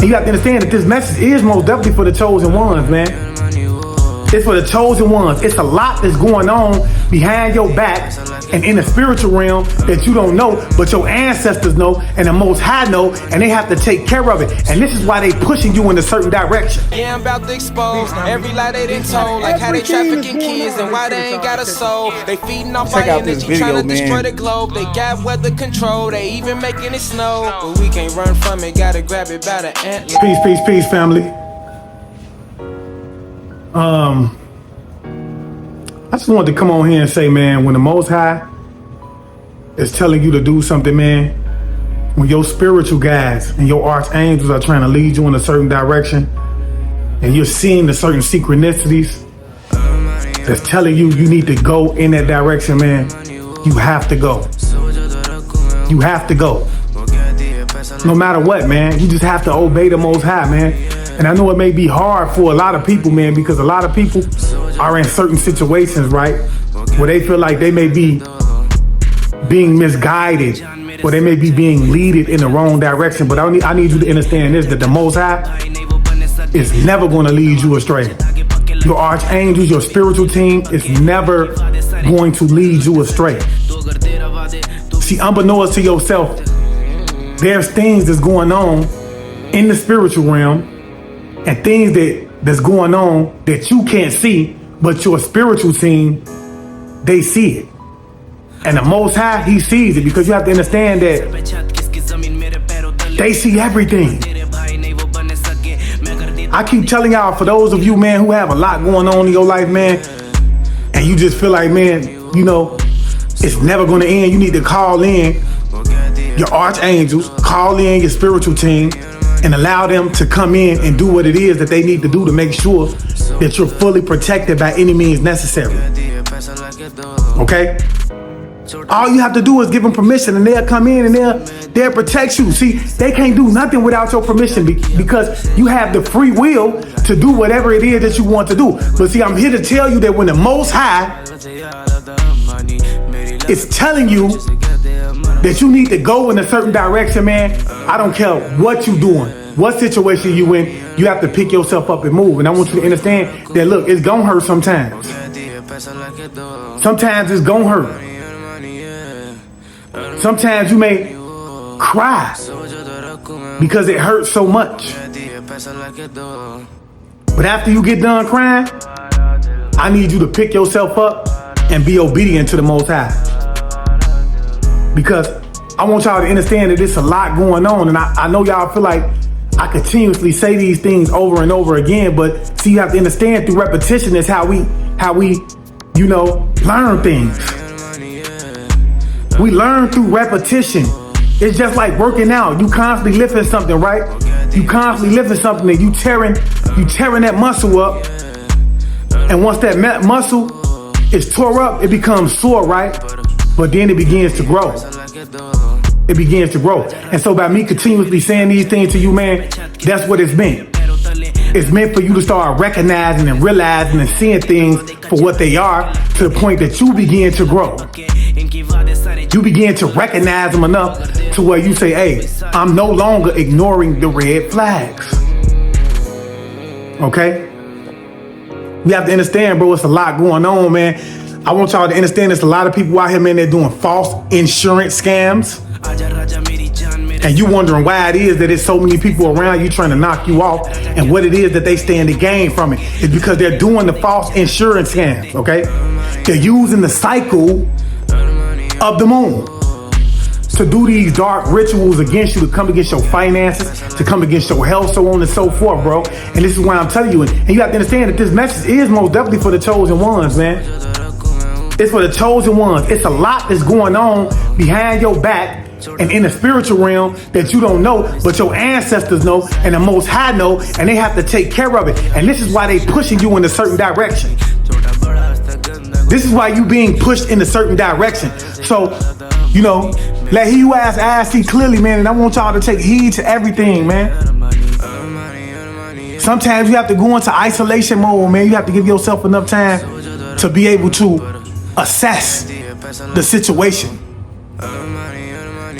And you have to understand that this message is most definitely for the chosen ones, man. It's for the chosen ones. It's a lot that's going on behind your back and in the spiritual realm that you don't know, but your ancestors know and the Most High know, and they have to take care of it. And this is why they pushing you in a certain direction. Yeah, I'm about to expose every lie they done told, like how they trafficking kids and why they ain't got a soul. They feeding off our energy, trying to destroy the globe. They got weather control, they even making it snow. But we can't run from it, gotta grab it by the antler. Peace, peace, peace, family. I just wanted to come on here and say, man, when the Most High is telling you to do something, man, when your spiritual guides and your archangels are trying to lead you in a certain direction, and you're seeing the certain synchronicities that's telling you you need to go in that direction, man, you have to go. You have to go. No matter what, man, you just have to obey the Most High, man. And I know it may be hard for a lot of people, man, because a lot of people are in certain situations, right, where they feel like they may be being misguided, or they may be being leaded in the wrong direction. But I need you to understand this, that the Most High is never going to lead you astray. Your archangels, your spiritual team is never going to lead you astray. See, unbeknownst to yourself, there's things that's going on in the spiritual realm and things that's going on that you can't see, but your spiritual team, they see it. And the Most High, he sees it, because you have to understand that they see everything. I keep telling y'all, for those of you, man, who have a lot going on in your life, man, and you just feel like, man, you know, it's never going to end. You need to call in your archangels, call in your spiritual team, and allow them to come in and do what it is that they need to do to make sure that you're fully protected by any means necessary. Okay? All you have to do is give them permission, and they'll come in and they'll protect you. See, they can't do nothing without your permission, because you have the free will to do whatever it is that you want to do. But see, I'm here to tell you that when the Most High is telling you that you need to go in a certain direction, man, I don't care what you're doing, what situation you in, you have to pick yourself up and move. And I want you to understand that, look, it's gonna hurt sometimes. Sometimes it's gonna hurt. Sometimes you may cry because it hurts so much. But after you get done crying, I need you to pick yourself up and be obedient to the Most High. Because I want y'all to understand that there's a lot going on. And I know y'all feel like I continuously say these things over and over again, but see, you have to understand, through repetition is how we, you know, learn things. We learn through repetition. It's just like working out. You constantly lifting something, right? You constantly lifting something, and you tearing that muscle up. And once that muscle is tore up, it becomes sore, right? But then it begins to grow. It begins to grow. And so by me continuously saying these things to you, man, that's what it's meant. It's meant for you to start recognizing and realizing and seeing things for what they are, to the point that you begin to grow. You begin to recognize them enough to where you say, hey, I'm no longer ignoring the red flags. Okay? We have to understand, bro, it's a lot going on, man. I want y'all to understand there's a lot of people out here, man, they're doing false insurance scams. And you wondering why it is that there's so many people around you trying to knock you off, and what it is that they stand to gain from it. It's because they're doing the false insurance scams, okay? They're using the cycle of the moon to do these dark rituals against you, to come against your finances, to come against your health, so on and so forth, bro. And this is why I'm telling you, and you have to understand that this message is most definitely for the chosen ones, man. It's for the chosen ones. It's a lot that's going on behind your back and in the spiritual realm that you don't know, but your ancestors know and the Most High know, and they have to take care of it. And this is why they pushing you in a certain direction. This is why you being pushed in a certain direction. So, you know, let he who has eyes see clearly, man. And I want y'all to take heed to everything, man. Sometimes you have to go into isolation mode, man. You have to give yourself enough time to be able to assess the situation,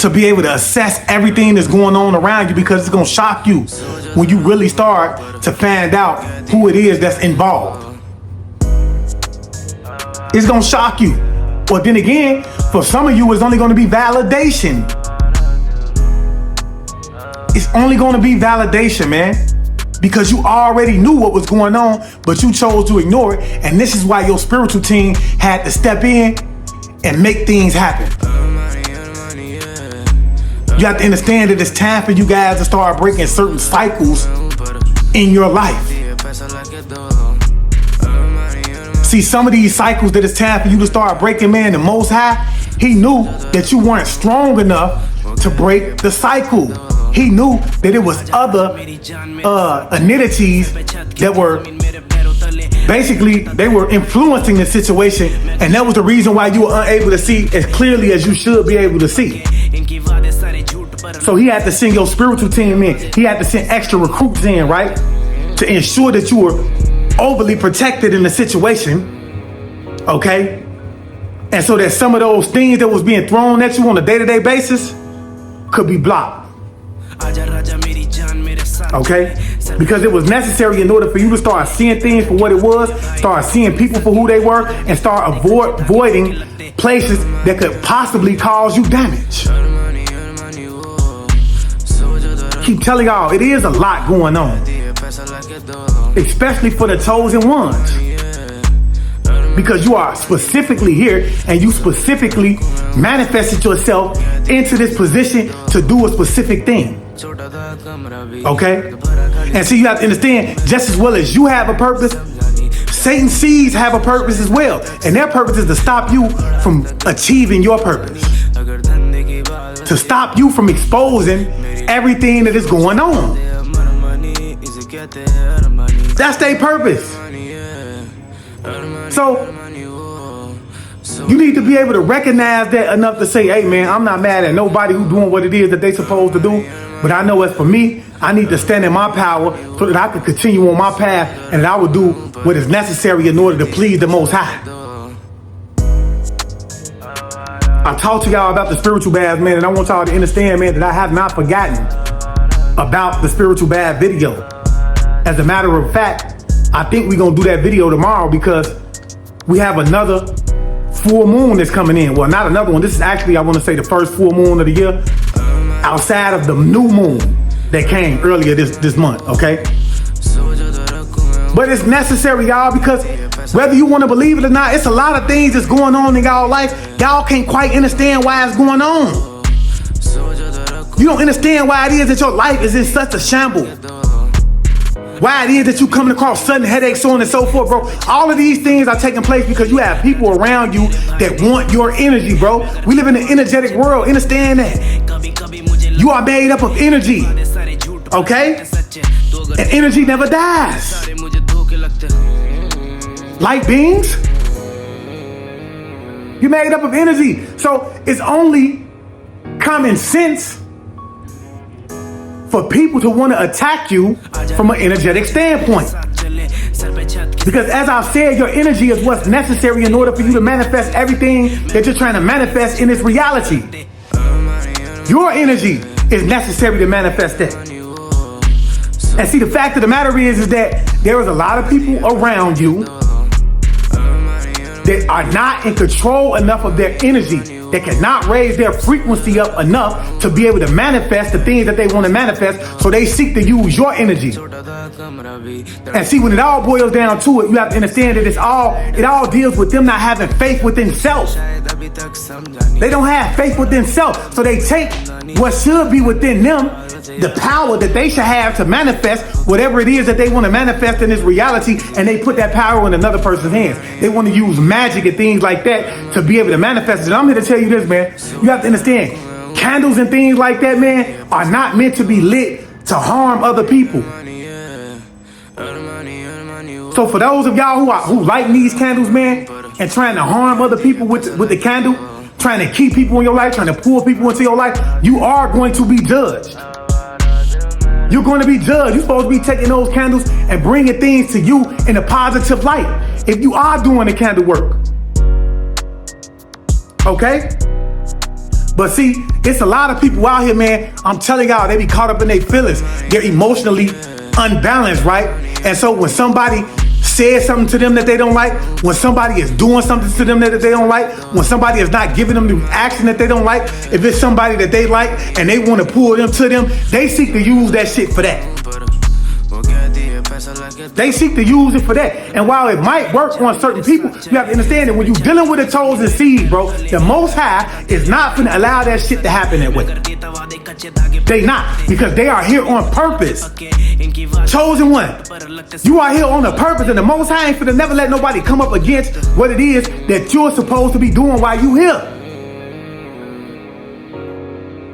to be able to assess everything that's going on around you, because it's gonna shock you when you really start to find out who it is that's involved. It's gonna shock you. But then again, for some of you, it's only gonna be validation. It's only gonna be validation, man. Because you already knew what was going on, but you chose to ignore it. And this is why your spiritual team had to step in and make things happen. You have to understand that it's time for you guys to start breaking certain cycles in your life. See, some of these cycles that it's time for you to start breaking, man, the Most High, he knew that you weren't strong enough to break the cycle. He knew that it was other entities that were basically, they were influencing the situation, and that was the reason why you were unable to see as clearly as you should be able to see. So he had to send your spiritual team in. He had to send extra recruits in, right? To ensure that you were overly protected in the situation, okay? And so that some of those things that was being thrown at you on a day-to-day basis could be blocked. Okay? Because it was necessary in order for you to start seeing things for what it was, start seeing people for who they were, and start avoiding places that could possibly cause you damage. Keep telling y'all, it is a lot going on, especially for the chosen ones, because you are specifically here and you specifically manifested yourself into this position to do a specific thing. Okay? And so you have to understand, just as well as you have a purpose, Satan's seeds have a purpose as well. And their purpose is to stop you from achieving your purpose, to stop you from exposing everything that is going on. That's their purpose. So you need to be able to recognize that enough to say, hey man, I'm not mad at nobody who's doing what it is that they supposed to do, but I know as for me, I need to stand in my power so that I can continue on my path and that I will do what is necessary in order to please the Most High. I talked to y'all about the spiritual baths, man, and I want y'all to understand, man, that I have not forgotten about the spiritual bath video. As a matter of fact, I think we're gonna do that video tomorrow because we have another full moon that's coming in. Well, not another one. This is actually, I want to say, the first full moon of the year outside of the new moon that came earlier this month, okay? But it's necessary, y'all, because whether you want to believe it or not, it's a lot of things that's going on in y'all life. Y'all can't quite understand why it's going on. You don't understand why it is that your life is in such a shamble. Why it is that you coming across sudden headaches, so on and so forth, bro. All of these things are taking place because you have people around you that want your energy, bro. We live in an energetic world. Understand that. You are made up of energy, okay? And energy never dies. Light beings, you're made up of energy. So it's only common sense for people to want to attack you from an energetic standpoint. Because as I've said, your energy is what's necessary in order for you to manifest everything that you're trying to manifest in this reality. Your energy is necessary to manifest that. And see, the fact of the matter is that there is a lot of people around you that are not in control enough of their energy, that cannot raise their frequency up enough to be able to manifest the things that they want to manifest, so they seek to use your energy. And see, when it all boils down to it, you have to understand that it all deals with them not having faith within self. They don't have faith within self, so they take what should be within them, the power that they should have to manifest whatever it is that they want to manifest in this reality, and they put that power in another person's hands. They want to use magic and things like that to be able to manifest it. And I'm here to tell you this, man. You have to understand, candles and things like that, man, are not meant to be lit to harm other people. So for those of y'all who light these candles, man, and trying to harm other people with the candle, trying to keep people in your life, trying to pull people into your life, you are going to be judged. You're going to be judged. You're supposed to be taking those candles and bringing things to you in a positive light if you are doing the candle work. Okay? But see, it's a lot of people out here, man. I'm telling y'all, they be caught up in their feelings. They're emotionally unbalanced, right? And so when somebody says something to them that they don't like, when somebody is doing something to them that they don't like, when somebody is not giving them the action that they don't like, if it's somebody that they like and they want to pull them to them, they seek to use that shit for that. They seek to use it for that. And while it might work on certain people, you have to understand that when you're dealing with a chosen seed, bro, the Most High is not going to allow that shit to happen that way. They not, because they are here on purpose. Chosen one, you are here on a purpose, and the Most High ain't finna never let nobody come up against what it is that you're supposed to be doing while you here.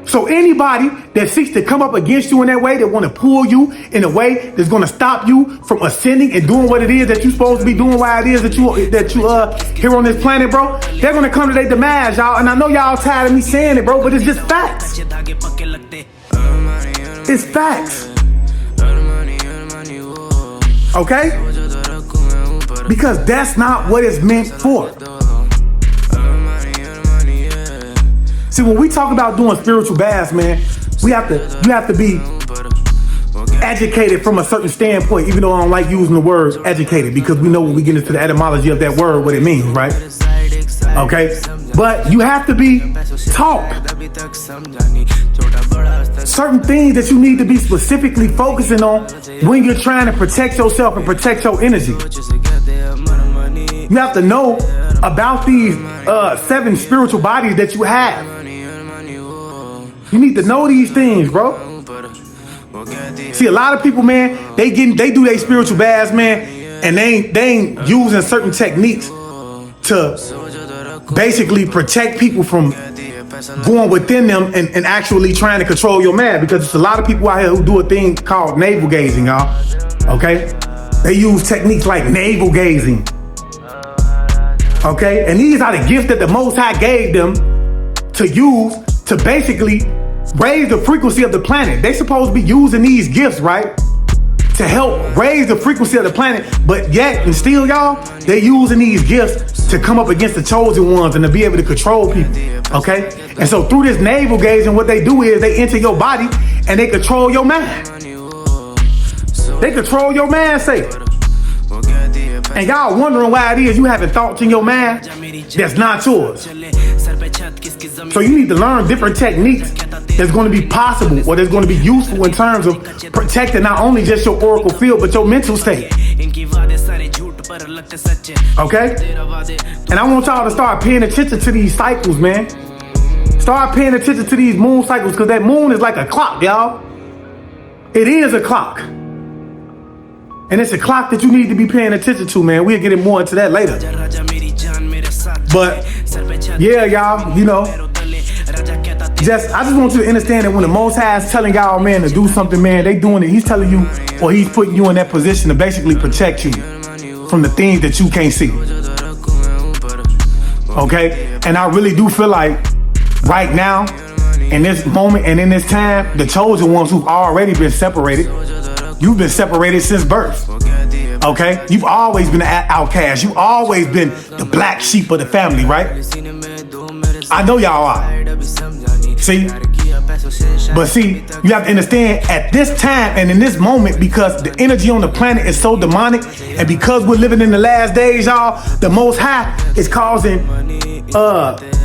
So anybody that seeks to come up against you in that way, that want to pull you in a way that's going to stop you from ascending and doing what it is that you're supposed to be doing while it is that you here on this planet, bro, they're going to come to their demise, y'all. And I know y'all tired of me saying it, bro, but it's just facts. It's facts. Okay? Because that's not what it's meant for. See, when we talk about doing spiritual baths, man, you have to be educated from a certain standpoint, even though I don't like using the word educated, because we know when we get into the etymology of that word, what it means, right? Okay? But you have to be taught certain things that you need to be specifically focusing on when you're trying to protect yourself and protect your energy. You have to know about these 7 spiritual bodies that you have. You need to know these things, bro. See, a lot of people, man, they do their spiritual baths, man, and they ain't using certain techniques to basically protect people from going within them and actually trying to control your mind, because there's a lot of people out here who do a thing called navel gazing, y'all. Okay? They use techniques like navel gazing. Okay? And these are the gifts that the Most High gave them to use to basically raise the frequency of the planet. They supposed to be using these gifts, right, to help raise the frequency of the planet, but yet and still, y'all, they using these gifts to come up against the chosen ones and to be able to control people. Okay? And so through this navel gazing, what they do is they enter your body and they control your mind. They control your mind, say. And y'all wondering why it is you having thoughts in your mind that's not yours. So you need to learn different techniques that's going to be possible or that's going to be useful in terms of protecting not only just your aurical field, but your mental state. Okay? And I want y'all to start paying attention to these cycles, man. Start paying attention to these moon cycles, because that moon is like a clock, y'all. It is a clock. And it's a clock that you need to be paying attention to, man. We'll get more into that later. But yeah, y'all, you know, I just want you to understand that when the Most High is telling y'all, man, to do something, man, they doing it. He's telling you, or he's putting you in that position to basically protect you from the things that you can't see. Okay? And I really do feel like right now, in this moment and in this time, the chosen ones who've already been separated, you've been separated since birth. Okay? You've always been an outcast. You've always been the black sheep of the family, right? I know y'all are. See? But see, you have to understand at this time and in this moment, because the energy on the planet is so demonic, and because we're living in the last days, y'all, the Most High is causing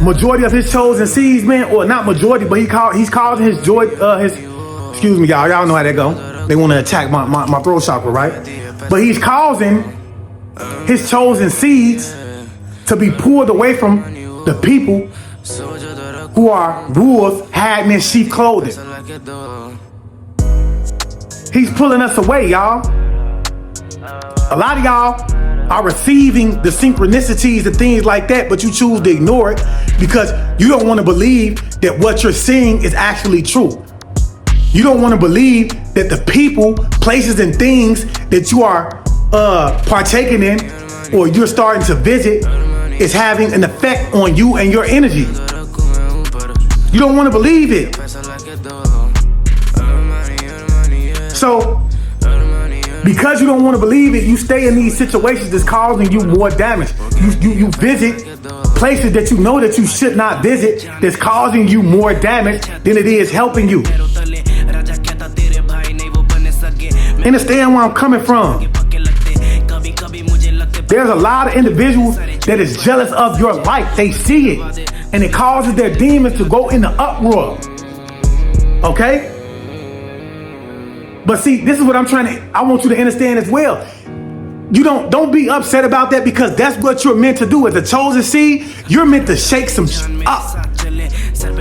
majority of his chosen seeds, man, or not majority, but he's causing his excuse me, y'all know how that go. They want to attack my throat chakra, right? But he's causing his chosen seeds to be pulled away from the people who are wolves hiding in sheep clothing. He's pulling us away, y'all. A lot of y'all are receiving the synchronicities and things like that, but you choose to ignore it because you don't want to believe that what you're seeing is actually true. You don't want to believe that the people, places, and things that you are partaking in or you're starting to visit is having an effect on you and your energy. You don't want to believe it. So, because you don't want to believe it, you stay in these situations that's causing you more damage. You visit places that you know that you should not visit that's causing you more damage than it is helping you. Understand where I'm coming from? There's a lot of individuals that is jealous of your life. They see it, and it causes their demons to go into uproar. Okay? But see, this is what I want you to understand as well. You don't be upset about that, because that's what you're meant to do. As a chosen seed, you're meant to shake some up.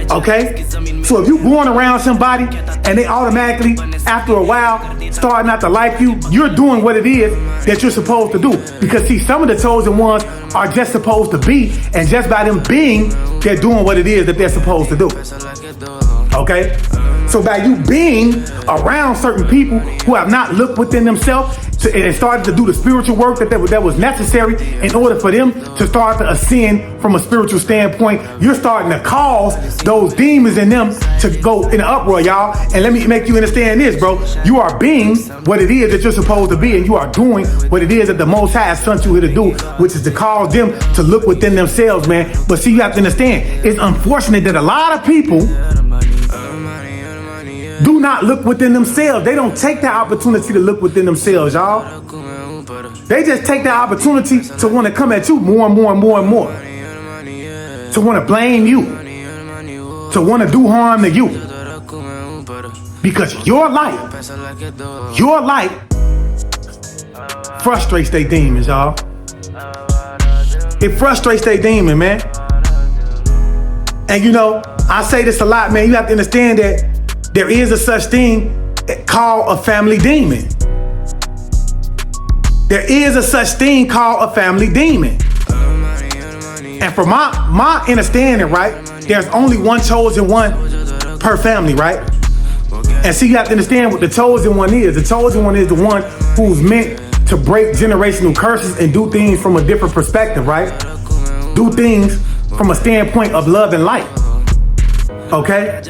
Okay? So if you're going around somebody and they automatically, after a while, start not to like you, you're doing what it is that you're supposed to do. Because see, some of the chosen ones are just supposed to be, and just by them being, they're doing what it is that they're supposed to do. Okay? So by you being around certain people who have not looked within themselves and started to do the spiritual work that was necessary in order for them to start to ascend from a spiritual standpoint, you're starting to cause those demons in them to go in an uproar, y'all. And let me make you understand this, bro. You are being what it is that you're supposed to be, and you are doing what it is that the Most High has sent you here to do, which is to cause them to look within themselves, man. But see, you have to understand, it's unfortunate that a lot of people do not look within themselves. They don't take that opportunity to look within themselves, y'all. They just take that opportunity to want to come at you more and more and more and more. To want to blame you. To want to do harm to you. Because your light frustrates their demons, y'all. It frustrates their demon, man. And you know, I say this a lot, man. You have to understand that there is a such thing called a family demon. There is a such thing called a family demon. And from my understanding, right, there's only one chosen one per family, right? And see, you have to understand what the chosen one is. The chosen one is the one who's meant to break generational curses and do things from a different perspective, right? Do things from a standpoint of love and light. Okay?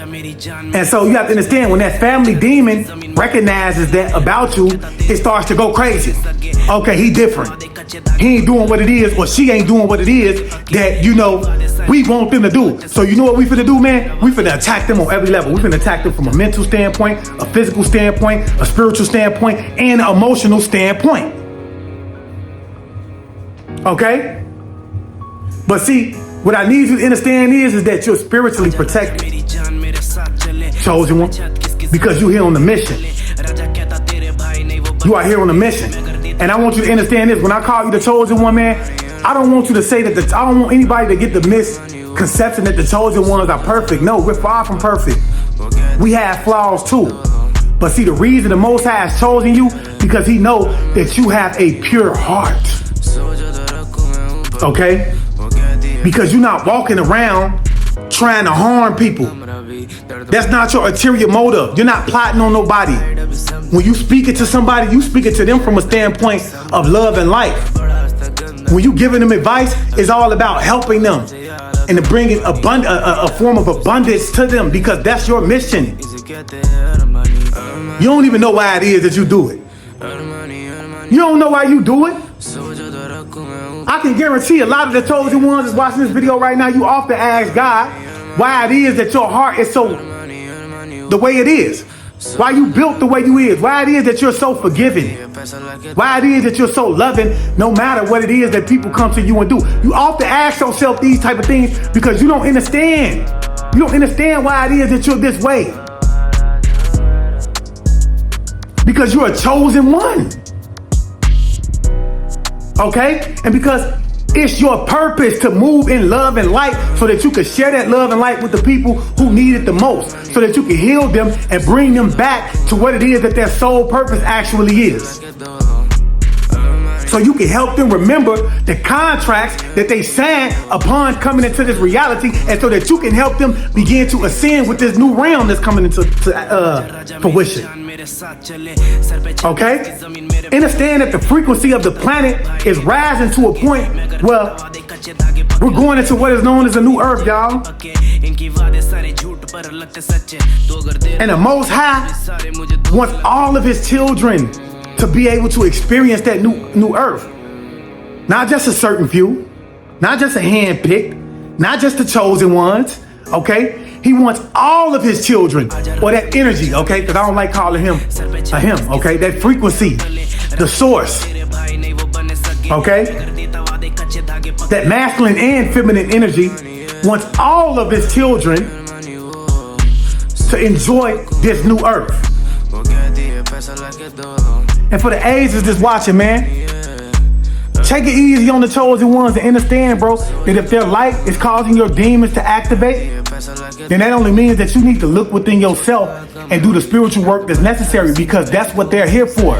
And so you have to understand, when that family demon recognizes that about you, it starts to go crazy. Okay, he different. He ain't doing what it is, or she ain't doing what it is that, you know, we want them to do. So you know what we finna do, man? We finna attack them on every level. We finna attack them from a mental standpoint, a physical standpoint, a spiritual standpoint, and an emotional standpoint. Okay? But see, what I need you to understand is that you're spiritually protected. Chosen one. Because you're here on the mission. You are here on a mission. And I want you to understand this. When I call you the chosen one, man, I don't want you to say that I don't want anybody to get the misconception that the chosen ones are perfect. No, we're far from perfect. We have flaws too. But see, the reason the Most High has chosen you, because he knows that you have a pure heart. Okay? Because you're not walking around trying to harm people. That's not your ulterior motive. You're not plotting on nobody. When you speak it to somebody, you speak it to them from a standpoint of love and life. When you giving them advice, it's all about helping them and to bringing a form of abundance to them, because that's your mission. You don't even know why it is that you do it. You don't know why you do it. I can guarantee a lot of the chosen ones that's watching this video right now, you often ask God why it is that your heart is so the way it is. Why you built the way you is. Why it is that you're so forgiving. Why it is that you're so loving no matter what it is that people come to you and do. You often ask yourself these type of things because you don't understand. You don't understand why it is that you're this way. Because you're a chosen one. Okay? And because it's your purpose to move in love and light so that you can share that love and light with the people who need it the most, so that you can heal them and bring them back to what it is that their sole purpose actually is. So you can help them remember the contracts that they signed upon coming into this reality, and so that you can help them begin to ascend with this new realm that's coming into fruition. Okay? Understand that the frequency of the planet is rising to a point where we're going into what is known as a new earth, y'all. And the Most High wants all of his children to be able to experience that new earth. Not just a certain few, not just a hand-picked, not just the chosen ones, okay? He wants all of his children, or that energy, okay? Because I don't like calling him a him, okay? That frequency, the source, okay? That masculine and feminine energy wants all of his children to enjoy this new earth. And for the A's that's watching, man, take it easy on the chosen ones and understand, bro, that if their light is causing your demons to activate, then that only means that you need to look within yourself and do the spiritual work that's necessary, because that's what they're here for.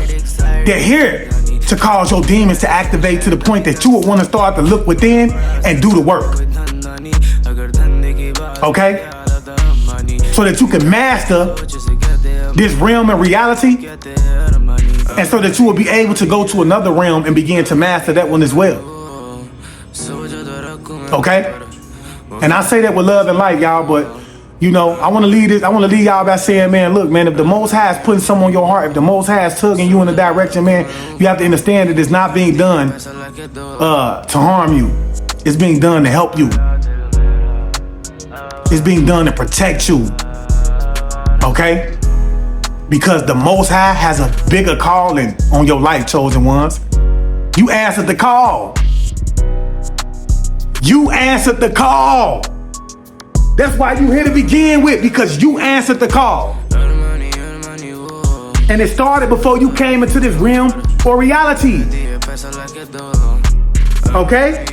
They're here to cause your demons to activate to the point that you would want to start to look within and do the work. Okay? So that you can master this realm of reality, and so that you will be able to go to another realm and begin to master that one as well. Okay? And I say that with love and light, y'all, but you know, I want to lead y'all by saying, man, look, man, if the Most High is putting something on your heart, if the Most High is tugging you in a direction, man, you have to understand that it's not being done to harm you. It's being done to help you. It's being done to protect you. Okay? Because the Most High has a bigger calling on your life, chosen ones. You answered the call. You answered the call. That's why you here to begin with, because you answered the call. And it started before you came into this realm for reality. Okay?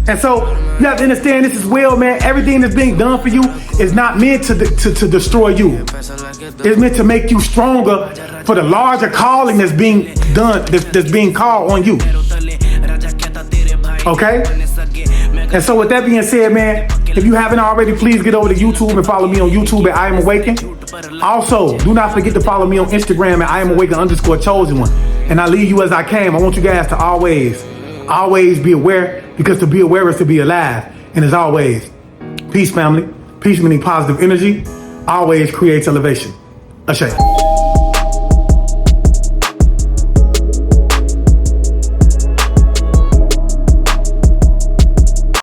And so you have to understand this as well, man. Everything that's being done for you is not meant to destroy you. It's meant to make you stronger for the larger calling that's being done, that's being called on you. Okay? And so with that being said, man, if you haven't already, please get over to YouTube and follow me on YouTube at I Am Awakend. Also, do not forget to follow me on Instagram at I Am Awakend_chosen one. And I leave you as I came. I want you guys to always be aware, because to be aware is to be alive. And as always, peace, family. Peace meaning positive energy always creates elevation. Astray.